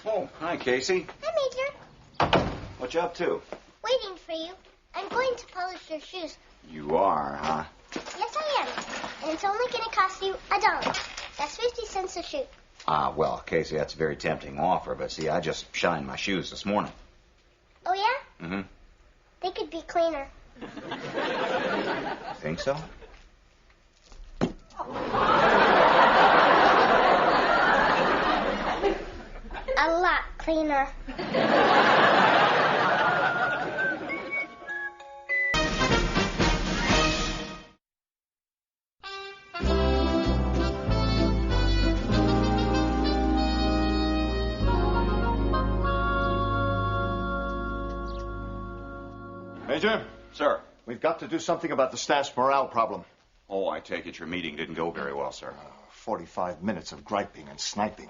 Oh, hi, Casey. Hi, Major. What you up to? Waiting for you. I'm going to polish your shoes. You are, huh? Yes, I am. And it's only going to cost you $1. That's 50 cents a shoe. Ah, well, Casey, that's a very tempting offer, but see, I just shined my shoes this morning. Oh, yeah? Mm-hmm. They could be cleaner. Think so? A lot cleaner. Major? Sir. We've got to do something about the staff's morale problem. Oh, I take it your meeting didn't go very well, sir. 45 minutes of griping and sniping.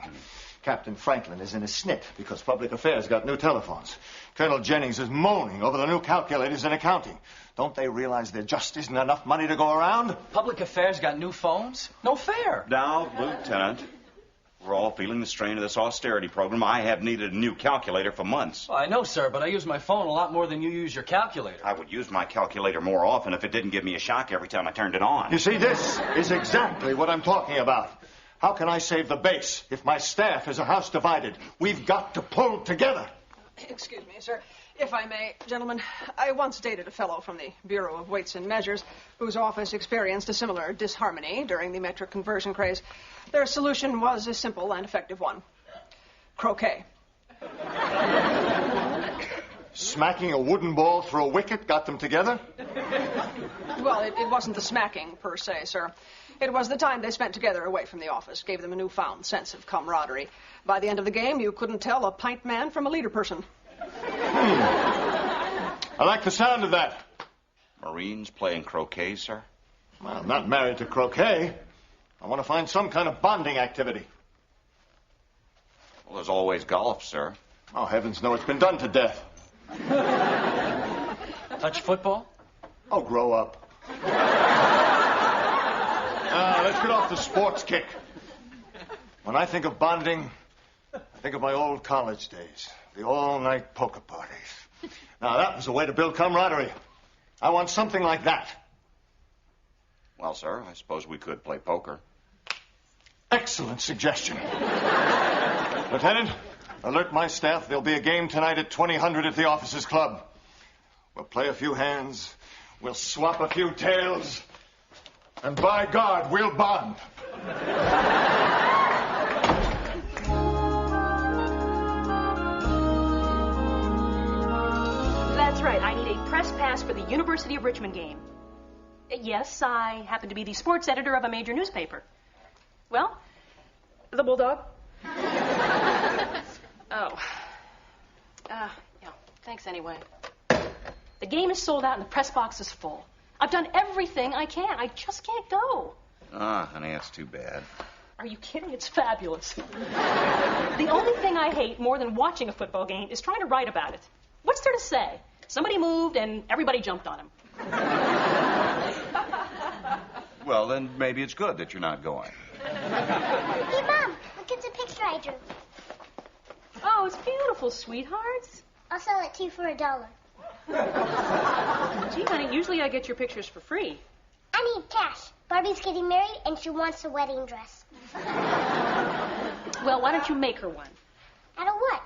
Captain Franklin is in a snit because Public Affairs got new telephones. Colonel Jennings is moaning over the new calculators in accounting. Don't they realize there just isn't enough money to go around? Public Affairs got new phones? No fair. Now, Lieutenant, we're all feeling the strain of this austerity program. I have needed a new calculator for months. Well, I know, sir, but I use my phone a lot more than you use your calculator. I would use my calculator more often if it didn't give me a shock every time I turned it on. You see, this is exactly what I'm talking about. How can I save the base if my staff is a house divided? We've got to pull together. Excuse me, sir. If I may, gentlemen, I once dated a fellow from the Bureau of Weights and Measures whose office experienced a similar disharmony during the metric conversion craze. Their solution was a simple and effective one. Croquet. Smacking a wooden ball through a wicket got them together? Well, it wasn't the smacking, per se, sir. It was the time they spent together away from the office, gave them a newfound sense of camaraderie. By the end of the game, you couldn't tell a pint man from a leader person. I like the sound of that. Marines playing croquet, sir? Well, I'm not married to croquet. I want to find some kind of bonding activity. Well, there's always golf, sir. Oh, heavens, no, it's been done to death. Touch football? Oh, grow up. Let's get off the sports kick. When I think of bonding, I think of my old college days. The all-night poker parties. Now, that was a way to build camaraderie. I want something like that. Well, sir, I suppose we could play poker. Excellent suggestion. Lieutenant, alert my staff. There'll be a game tonight at 2000 at the Officers Club. We'll play a few hands. We'll swap a few tails. And by God, we'll bond. That's right. I need a press pass for the University of Richmond game. Yes, I happen to be the sports editor of a major newspaper. Well, the Bulldog? Oh. Yeah, thanks anyway. The game is sold out and the press box is full. I've done everything I can. I just can't go. Ah, honey, that's too bad. Are you kidding? It's fabulous. The only thing I hate more than watching a football game is trying to write about it. What's there to say? Somebody moved and everybody jumped on him. Well, then maybe it's good that you're not going. Hey, Mom, look at the picture I drew. Oh, it's beautiful, sweethearts. I'll sell it to you for $1. Gee, honey, usually I get your pictures for free. I need cash. Barbie's getting married, and she wants a wedding dress. Well, why don't you make her one? Out of what?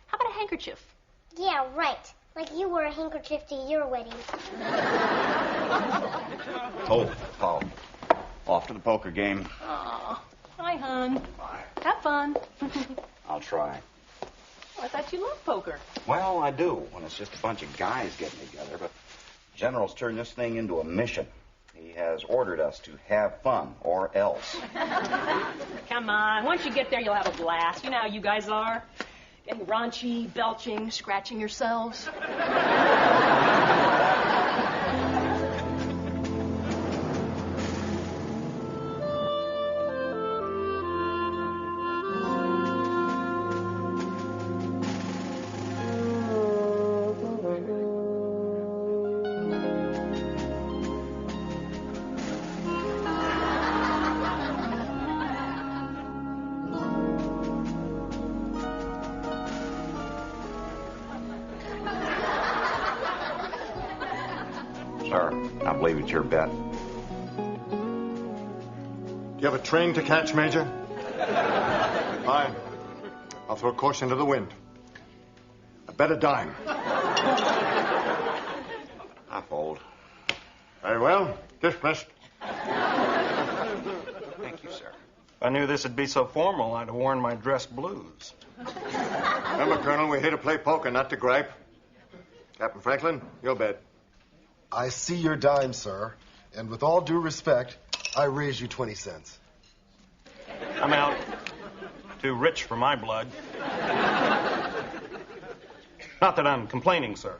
How about a handkerchief? Yeah, right. Like you wore a handkerchief to your wedding. Oh, Paul. Off to the poker game. Aw. Hi, hon. Bye. Have fun. I'll try. I thought you loved poker. Well, I do, when it's just a bunch of guys getting together, but General's turned this thing into a mission. He has ordered us to have fun, or else. Come on. Once you get there, you'll have a blast. You know how you guys are. Getting raunchy, belching, scratching yourselves. Sir, I believe it's your bet. Do you have a train to catch, Major? Fine. I'll throw caution to the wind. I bet a dime. I fold. Very well. Dismissed. Thank you, sir. If I knew this would be so formal, I'd have worn my dress blues. Remember, Colonel, we're here to play poker, not to gripe. Captain Franklin, your bet. I see your dime, sir. And with all due respect, I raise you 20 cents. I'm out. Too rich for my blood. Not that I'm complaining, sir.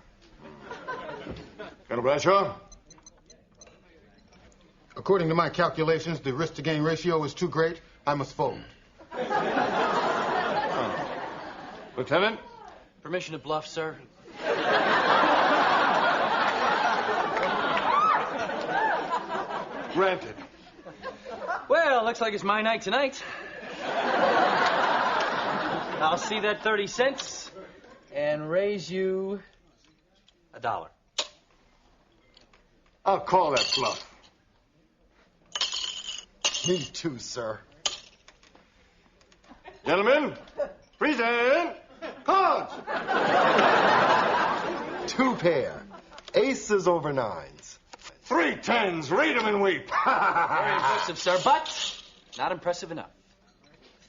Colonel Bradshaw? According to my calculations, the risk-to-gain ratio is too great. I must fold. Lieutenant? Permission to bluff, sir? Granted. Well, looks like it's my night tonight. I'll see that 30 cents and raise you $1. I'll call that bluff. Me too, sir. Gentlemen, present cards. 2 pair. Aces over 9s. 3 tens. Read 'em and weep. Very impressive, sir, but not impressive enough.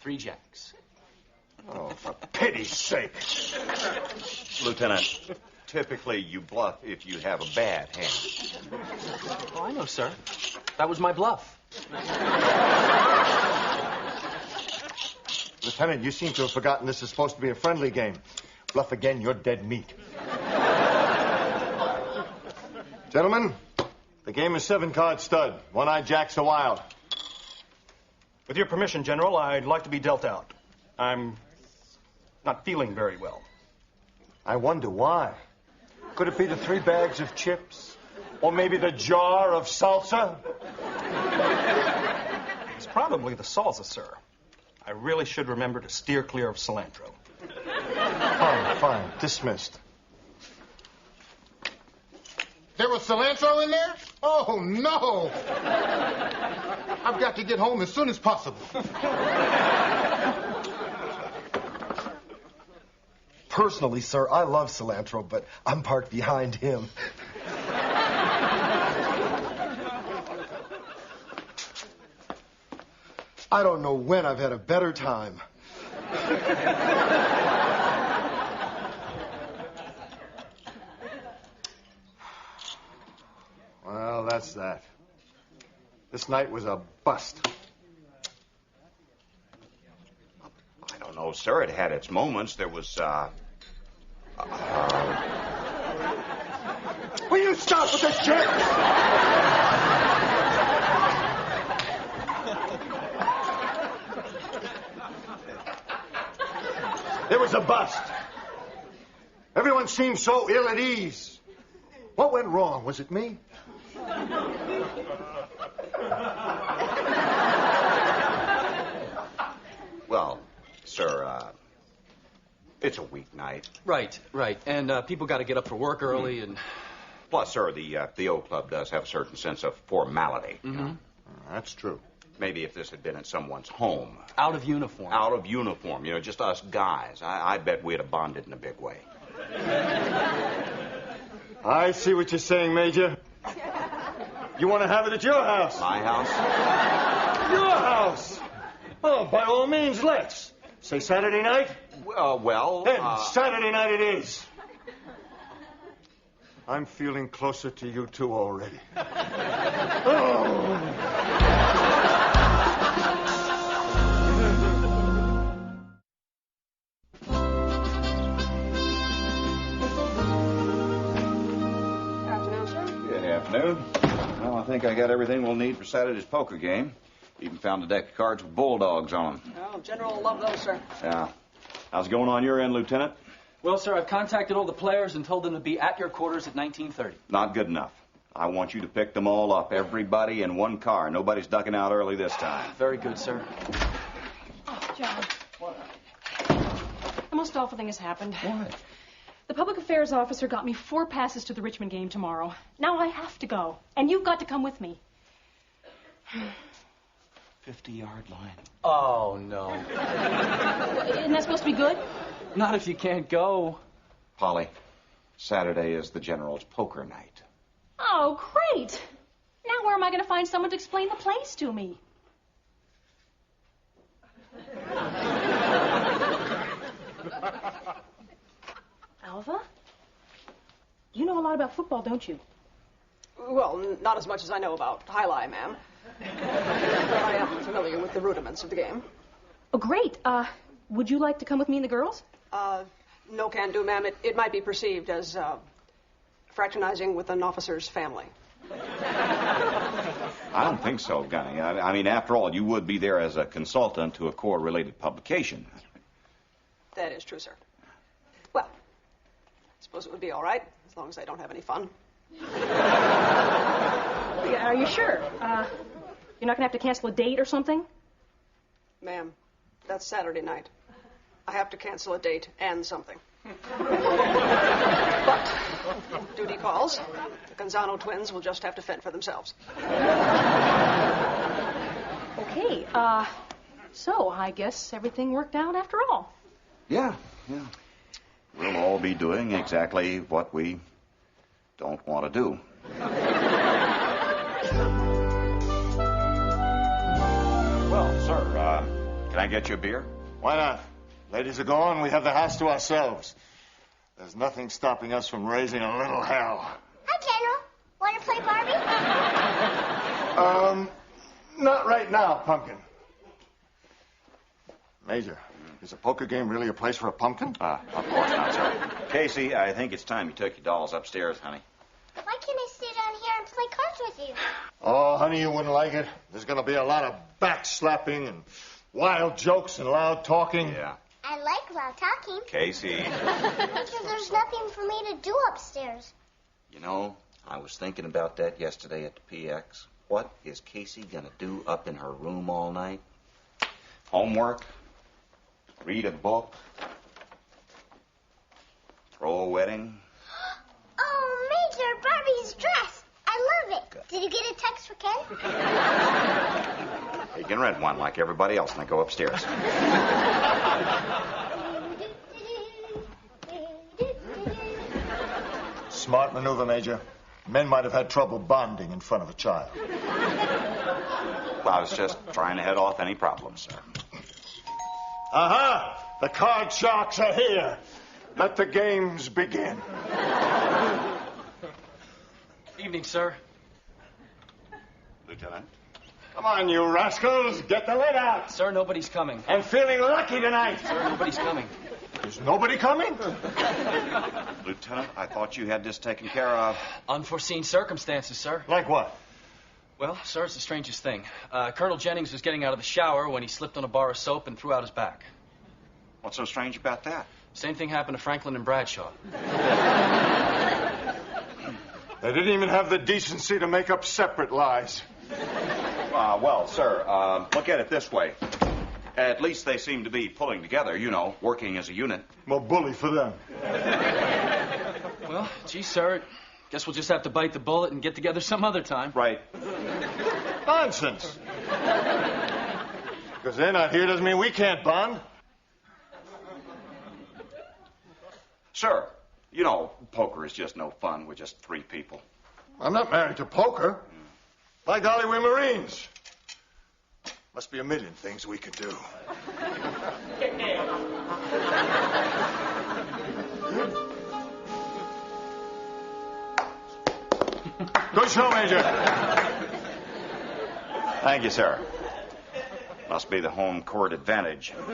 3 jacks. Oh, for pity's sake. Lieutenant, typically you bluff if you have a bad hand. Oh, I know, sir. That was my bluff. Lieutenant, you seem to have forgotten this is supposed to be a friendly game. Bluff again, you're dead meat. Gentlemen, the game is 7-card stud. One-eyed jacks are wild. With your permission, General, I'd like to be dealt out. I'm not feeling very well. I wonder why. Could it be the 3 bags of chips? Or maybe the jar of salsa? It's probably the salsa, sir. I really should remember to steer clear of cilantro. Fine. Dismissed. There was cilantro in there? Oh, no! I've got to get home as soon as possible. Personally, sir, I love cilantro, but I'm parked behind him. I don't know when I've had a better time. Well, that's that. This night was a bust. I don't know, sir. It had its moments. There was, Will you stop with this shit? There was a bust. Everyone seemed so ill at ease. What went wrong? Was it me? well, sir, it's a weeknight. Right. And people got to get up for work early and... Plus, sir, the O Club does have a certain sense of formality. Mm-hmm. That's true. Maybe if this had been at someone's home. Out of uniform. Out of uniform, just us guys. I bet we'd have bonded in a big way. I see what you're saying, Major. You want to have it at your house? My house? Your house! Oh, by all means, let's. Say Saturday night? Well... Then Saturday night it is. I'm feeling closer to you two already. Afternoon, sir. Good afternoon. Well, I think I got everything we'll need for Saturday's poker game. Even found a deck of cards with bulldogs on them. Oh, General will love those, sir. Yeah. How's it going on your end, Lieutenant? Well, sir, I've contacted all the players and told them to be at your quarters at 19:30. Not good enough. I want you to pick them all up, everybody in one car. Nobody's ducking out early this time. Very good, sir. Oh, John. The most awful thing has happened. What? The public affairs officer got me 4 passes to the Richmond game tomorrow. Now I have to go, and you've got to come with me. 50-yard line. Oh, no. Isn't that supposed to be good? Not if you can't go. Polly, Saturday is the General's poker night. Oh, great. Now where am I going to find someone to explain the place to me? Alva? You know a lot about football, don't you? Well, not as much as I know about highlight, ma'am. But I am familiar with the rudiments of the game. Oh, great. Would you like to come with me and the girls? No can do, ma'am. It might be perceived as fraternizing with an officer's family. I don't think so, Gunny. I mean, after all, you would be there as a consultant to a Corps-related publication. That is true, sir. Well, I suppose it would be all right, as long as I don't have any fun. Yeah, are you sure? You're not going to have to cancel a date or something? Ma'am, that's Saturday night. I have to cancel a date and something. But duty calls. The Gonzano twins will just have to fend for themselves. Okay, so I guess everything worked out after all. Yeah. We'll all be doing exactly what we don't want to do. Well, sir, can I get you a beer? Why not? Ladies are gone, we have the house to ourselves. There's nothing stopping us from raising a little hell. Hi, General. Want to play Barbie? Not right now, Pumpkin. Major, is a poker game really a place for a pumpkin? Of course not, sir. Casey, I think it's time you took your dolls upstairs, honey. Why can't I stay down here and play cards with you? Oh, honey, you wouldn't like it. There's going to be a lot of backslapping and wild jokes and loud talking. Yeah. I like loud talking. Casey. Because there's nothing for me to do upstairs. You know, I was thinking about that yesterday at the PX. What is Casey going to do up in her room all night? Homework? Read a book? Throw a wedding? Oh, Major, Barbie's dress. I love it. Did you get a text for Ken? You can rent one like everybody else and then go upstairs. Smart maneuver, Major. Men might have had trouble bonding in front of a child. Well, I was just trying to head off any problems, sir. Aha! The card sharks are here. Let the games begin. Evening, sir. Lieutenant? Come on, you rascals. Get the lid out. Sir, nobody's coming. And feeling lucky tonight. Sir, nobody's coming. Is nobody coming? Lieutenant, I thought you had this taken care of. Unforeseen circumstances, sir. Like what? Well, sir, it's the strangest thing. Colonel Jennings was getting out of the shower when he slipped on a bar of soap and threw out his back. What's so strange about that? Same thing happened to Franklin and Bradshaw. They didn't even have the decency to make up separate lies. Well, sir, look at it this way. At least they seem to be pulling together, you know, working as a unit. Well, bully for them. Well, gee, sir, guess we'll just have to bite the bullet and get together some other time. Right. Nonsense. Because they're not here doesn't mean we can't bond. Sir, you know, poker is just no fun with just 3 people. I'm not married to poker. By golly, we're Marines. Must be a million things we could do. Good show, Major. Thank you, sir. Must be the home court advantage. All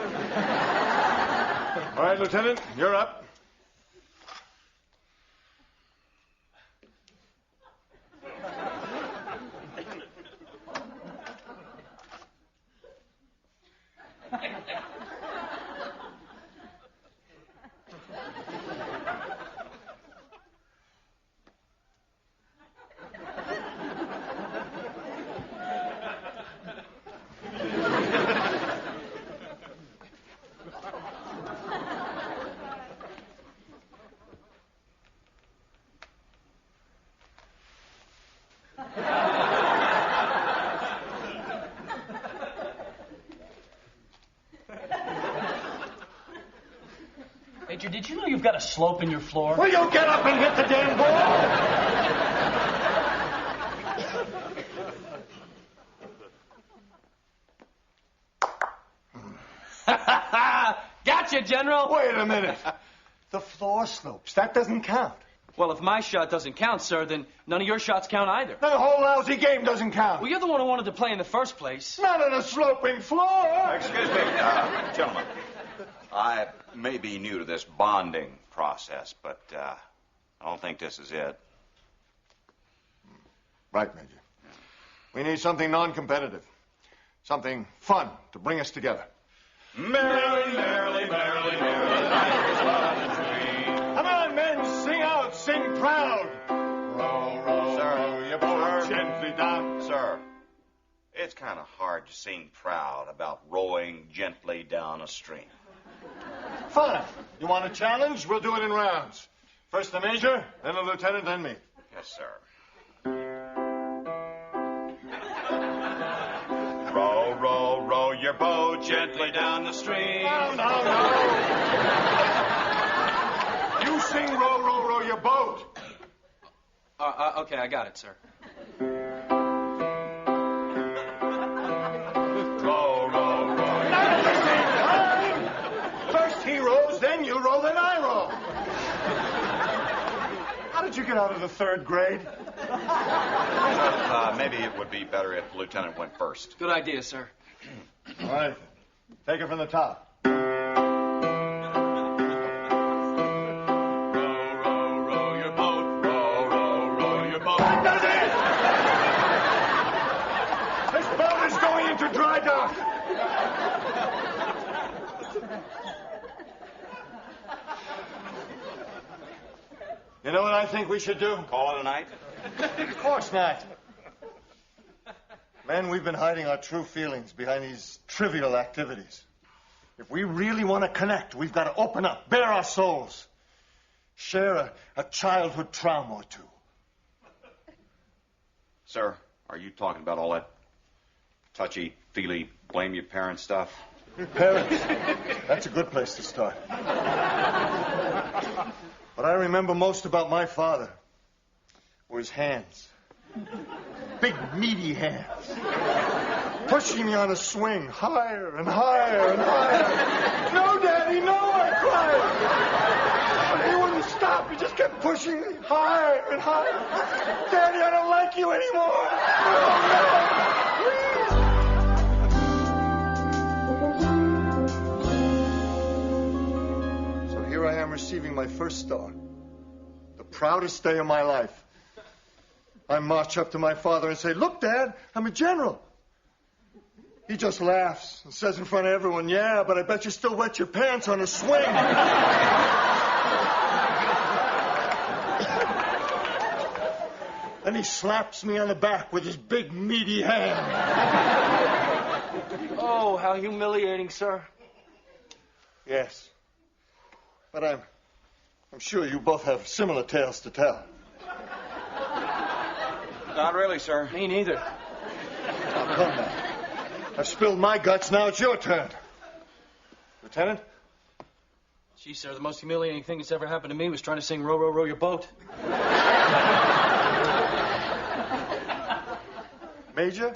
right, Lieutenant, you're up. Major, did you know you've got a slope in your floor? Will you get up and hit the damn ball? Gotcha, General. Wait a minute. The floor slopes. That doesn't count. Well, if my shot doesn't count, sir, then none of your shots count either. The whole lousy game doesn't count. Well, you're the one who wanted to play in the first place. Not on a sloping floor. Excuse me, gentlemen. I may be new to this bonding process, but I don't think this is it. Right, Major. We need something non-competitive. Something fun to bring us together. Merrily, merrily, merrily, merrily, the night was long and free. Come on, men, sing out, sing proud. Row, row, row your boat gently down. Sir, it's kind of hard to sing proud about rowing gently down a stream. Fine. You want a challenge? We'll do it in rounds. First the major, then the lieutenant, then me. Yes, sir. Row, row, row your boat gently down the stream. No. You sing row, row, row your boat. Okay, I got it, sir. Row, row, row. Not at the same time. First he rows, then you row, then I row. How did you get out of the third grade? Maybe it would be better if the lieutenant went first. Good idea, sir. All right. Take it from the top. Row, row, row your boat. Row, row, row your boat. That does it! This boat is going into dry dock. You know what I think we should do? Call it a night? Of course not. Men, we've been hiding our true feelings behind these trivial activities. If we really want to connect, we've got to open up, bare our souls, share a childhood trauma or two. Sir, are you talking about all that touchy-feely, blame your parents stuff? Parents, that's a good place to start. What I remember most about my father were his hands. Big, meaty hands. Pushing me on a swing, higher and higher and higher. No, Daddy, no, I cried. But he wouldn't stop. He just kept pushing me higher and higher. Daddy, I don't like you anymore. No, please. So here I am receiving my first star. The proudest day of my life. I march up to my father and say, "Look, Dad, I'm a general." He just laughs and says in front of everyone, "Yeah, but I bet you still wet your pants on a swing." Then he slaps me on the back with his big, meaty hand. Oh, how humiliating, sir. Yes. But I'm sure you both have similar tales to tell. Not really, sir. Me neither. Now, come now. I've spilled my guts, now it's your turn. Lieutenant? Gee, sir, the most humiliating thing that's ever happened to me was trying to sing Row, Row, Row Your Boat. Major?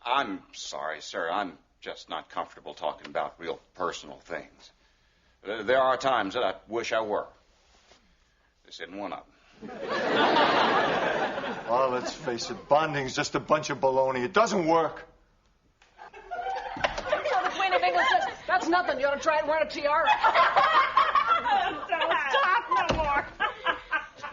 I'm sorry, sir. I'm just not comfortable talking about real personal things. There are times that I wish I were. This isn't one of them. Well, let's face it, bonding's just a bunch of baloney. It doesn't work. So the Queen of England says, "That's nothing. You ought to try and wear a tiara." Don't talk no more.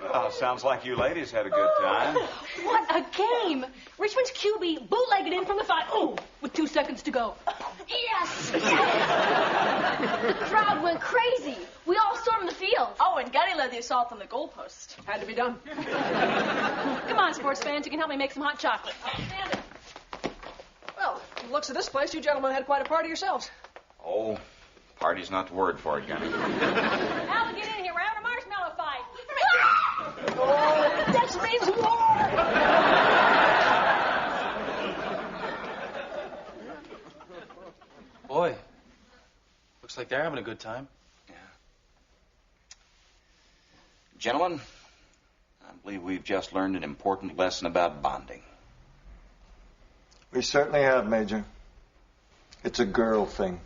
Well, sounds like you ladies had a good time. What a game! Richmond's QB bootlegged it in from the 5. Oh, with 2 seconds to go. Yes! The crowd went crazy. We all stormed the field. Oh, and Gutty led the assault on the goalpost. Had to be done. Come on, sports fans, you can help me make some hot chocolate. Well, from the looks of this place, you gentlemen had quite a party yourselves. Oh, party's not the word for it, Gunny. Al, get in here. We're having a marshmallow fight. Oh, that means war! Boy, looks Looks like they're having a good time. Yeah. Gentlemen, I believe we've just learned an important lesson about bonding. We certainly have, Major. It's a girl thing.